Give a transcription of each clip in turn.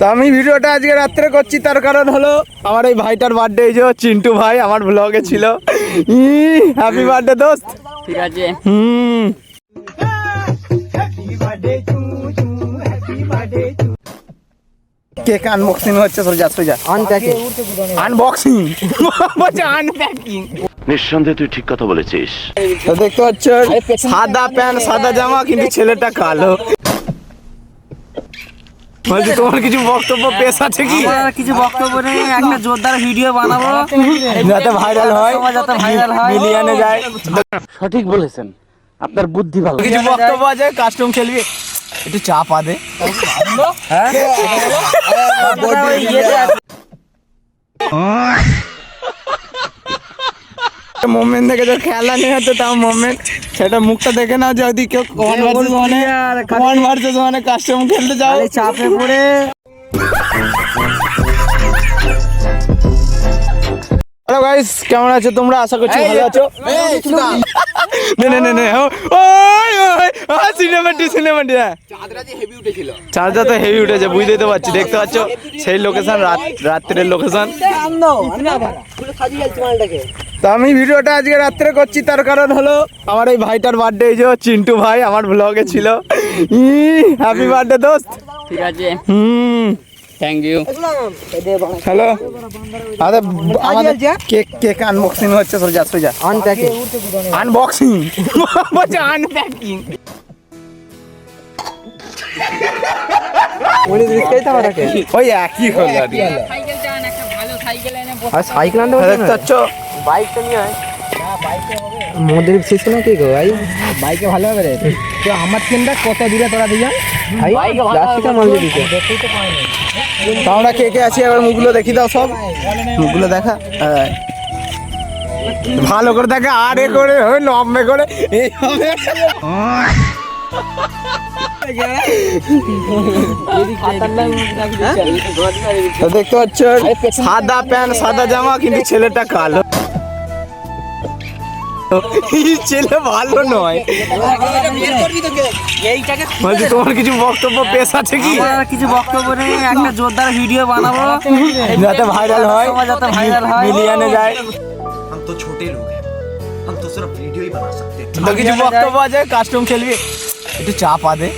তো আমি ভিডিওটা আজকে রাত্রে করছি, তার কারণ হলো আমার এই ভাইটার বার্থডে। এই যে চিন্টু ভাই আমার ব্লগে ছিল। হ্যাপি বার্থডে দোস্ত। ঠিক আছে। কেক আনবক্সিং হচ্ছে, সোজা আনবক্সিং বলছে আনপ্যাকিং। নিঃসন্দেহে তুই ঠিক কথা বলেছিস। তো দেখতে পাচ্ছ সাদা প্যান্ট সাদা জামা, কিন্তু ছেলেটা কালো। বলছি তোমার কিছু বক্তব্য পেশ আছে কি? কিছু বক্তব্য নেই, একটা জোরদার ভিডিও বানাবো যাতে ভাইরাল হয়, মিলিয়নে যায়। সঠিক বলেছেন, আপনার বুদ্ধি ভালো। কিছু বক্তব্য আছে, কাস্টম খেলবি একটু চা পা দে। মোমেন্ট দেখে যে খেলা নেই হতো, তাও মোমেন্ট সেটা মুখটা দেখে নাও। যদি কেউ ওয়ান ভার্সেস ওয়ানে কাস্টম খেলতে যাও, চাপে পড়ে। হ্যালো গাইস, কেমন আছো তোমরা? আশা করছি ভালো আছো। চার্জার তো হেভি উঠেছে, বুঝতেই তো পারছি। দেখতে পাচ্ছ সেই লোকেশন, রাত্রের লোকেশন। তো আমি ভিডিওটা আজকে রাত্রে করছি, তার কারণ হলো আমার এই ভাইটার বার্থডে। এই যে চিন্টু ভাই আমার ব্লগে ছিল। হ্যাপি বার্থডে দোস্ত। ঠিক আছে, থ্যাংক ইউ। হ্যালো, আমাদের কেক আনবক্সিং হচ্ছে, সোজা আনবক্সিং বলছে আনপ্যাকিং। ওই একই হলো আর কি। সাইকেল আনতে বাইকটা নিয়ে আয়। মোদের শেষ না কি গো ভাই, বাইকে ভালো হবে রে। তো আমার ট্রেনটা কত দূরে তোরা দুজন ভাই? রাস্তা মাল দিতে তো আমরা কে কে আছি এবার মুখগুলো দেখি দাও, সব মুখগুলো দেখা। হ্যাঁ, ভালো করে দেখা, আর এ করে লম্বে করে এইভাবে। তো দেখতে পাচ্ছ সাদা প্যান্ট সাদা জামা, কিন্তু ছেলেটা কালো। ছেলে ভালো নয়। বলছি তোমার কিছু বক্তব্য পেশ আছে কি? কিছু বক্তব্য নেই, একটা জোরদার ভিডিও বানাবো যাতে ভাইরাল হয়, মিলিয়নে যায়। हम तो छोटे लोग हैं, हम तो सिर्फ वीडियो ही बना सकते हैं। তো কিছু বক্তব্য আছে, কাস্টম খেলবি একটু চা পা দে।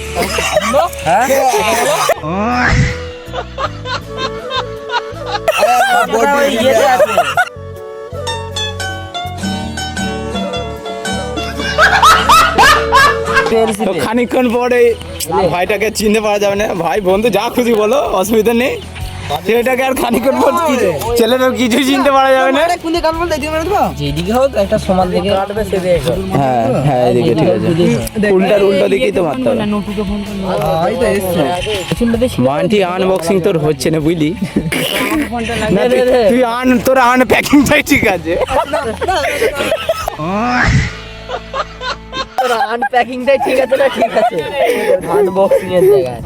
তো খানিকক্ষণ পরে ভাইটাকে চিনতে পারা যাবে না। ভাই বন্ধু যা খুশি বলো, অসুবিধা নেই। ছেলেটাকে আর খানিকক্ষণ পর ছেলেটার কিছু চিনতে পারা যাবে না। যেদিকে হোক একটা সমান দিকে কাটবে, সেদিকে। হ্যাঁ হ্যাঁ, এদিকে ঠিক আছে। উল্টা দিকেই তো মারতে হবে। মানটি আনবক্সিং তোর হচ্ছে না, বুঝলি? তুই তোর আনপ্যাকিংটাই ঠিক আছে। আনপ্যাকিংটাই ঠিক আছে না? ঠিক আছে, আনবক্সিং এর জায়গায়।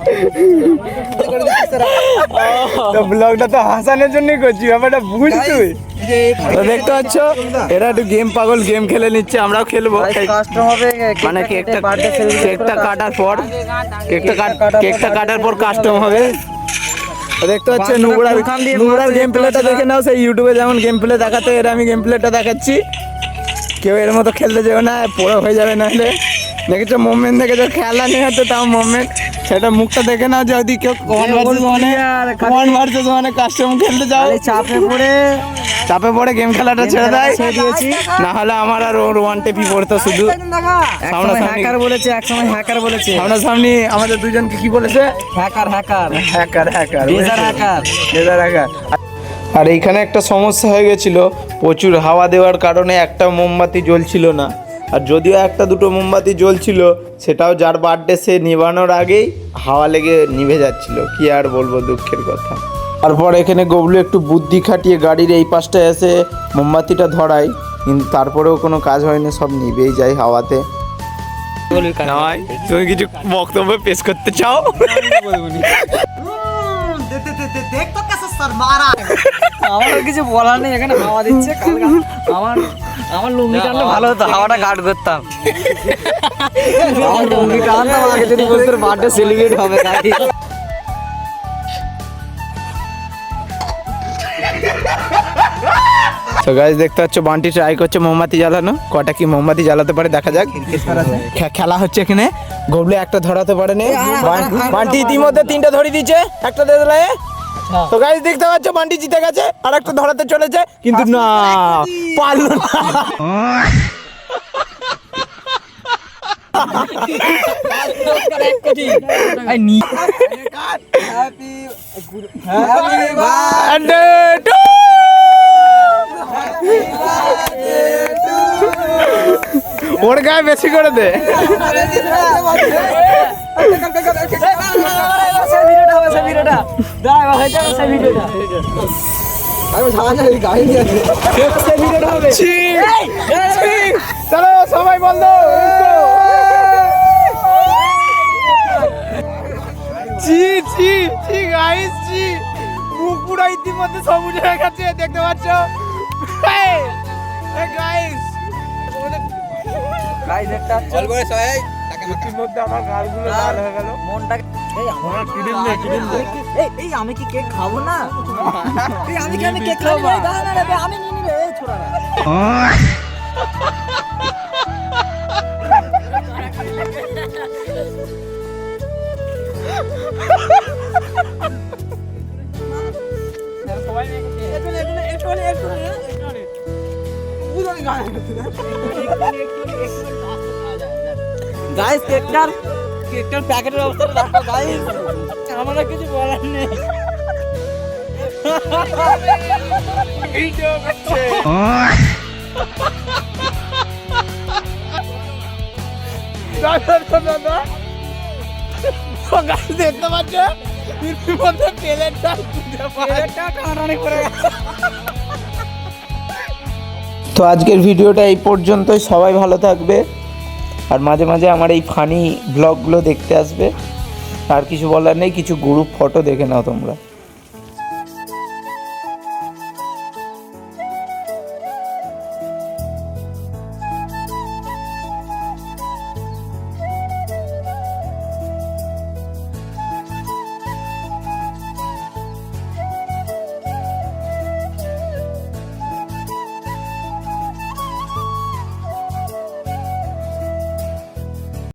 তো ব্লগটা তো হাসানোর জন্যই করছি, ব্যাপারটা বুঝ তুই। তো দেখতে পাচ্ছ এরা একটু গেম পাগল, গেম খেলে নিচ্ছে, আমরাও খেলবো। মানে কেকটা কাটার পর কেকটা কাটার পর কাস্টম হবে। দেখতে পাচ্ছ নুবড়ার গেম প্লেটা দেখে নাও। সেই ইউটিউবে যেমন গেম প্লে দেখাতে, এরা আমি গেম প্লেটা দেখাচ্ছি। কেউ এর মতো খেলতে যাবে না, পড়ে হয়ে যাবে। নাহলে দেখেছো মোমেন্ট দেখেছো খেলা নেই হতো, তাও মোমেন্ট সেটা মুখটা দেখে নাও। যদি কেউ ওয়ান ভার্সেস ওয়ানে কাস্টম খেলতে যাও, চাপে পড়ে গেম খেলাটা ছেড়ে দেয়। না হলে আমার আর ওর ওয়ান টেপি পড়তো শুধু। হ্যাকার বলেছে, একসময় হ্যাকার বলেছে। সামনাসামনি আমাদের দুজনকে কি বলেছে? হ্যাকার আর এইখানে একটা সমস্যা হয়ে গেছিল, প্রচুর হাওয়া দেওয়ার কারণে একটা মোমবাতি জ্বলছিল না। আর যদিও একটা দুটো মোমবাতি জ্বলছিল, সেটাও যার বার্থডে সে নিভানোর আগেই হাওয়া লেগে নিভে যাচ্ছিল। কি আর বলবো, দুঃখের কথা। তারপর এখানে গবলু একটু বুদ্ধি খাটিয়ে গাড়ির এই পাশটায় এসে মোমবাতিটা ধরায়, কিন্তু তারপরেও কোনো কাজ হয়নি, সব নিভেই যায় হাওয়াতে। তুমি কিছু বক্তব্য পেশ করতে চাও? আমার কিছু বলার নেই, এখানে হাওয়া দিচ্ছে। আমার লুঙ্গি টানলে ভালো হতো, হাওয়াটা গার্ড করতাম। আমার লুঙ্গি টানতাম আগে, যদি বলতো বার্থডে সেলিব্রেট হবে গাড়ি। তো গাইস দেখতে পাচ্ছ বান্টি ট্রাই করছে মোমবাতি জ্বালানো, কটা কি মোমবাতি জ্বালাতে পারে দেখা যাক। খেলা হচ্ছে এখানে, গবলে একটা ধরাতে পারেনি, বান্টি ইতিমধ্যে 3টা ধরে দিয়েছে, একটা দিয়ে দিলে। তো গাইস দেখতে পাচ্ছ বান্টি জিতে গেছে, আর একটা ধরাতে চলেছে কিন্তু না পারলো না। ওর গায়ে বেশি করে দে। চলো সবাই বন্ধ। মুখ পুরো ইতিমধ্যে সবুজ হয়ে গেছে দেখতে পাচ্ছ গাইস। ইতিমধ্যে আমার গালগুলো লাল হয়ে গেল, মনটাকে আমি কি কেক খাবো না? আমি কেক খাবো না, আমি নিয়ে নিবে ছোড়া। গাইস কেকটার প্যাকেটের অবস্থা দেখো গাইস, আমরা কিছু বলার নেই। দেখতে পাচ্ছ প্লেটটা টানাটানি করে গেছে। তো আজকের ভিডিওটা এই পর্যন্তই, সবাই ভালো থাকবে আর মাঝে মাঝে আমার এই ফানি ব্লগগুলো দেখতে আসবে। আর কিছু বলার নেই, কিছু গ্রুপ ফটো দেখে নাও তোমরা।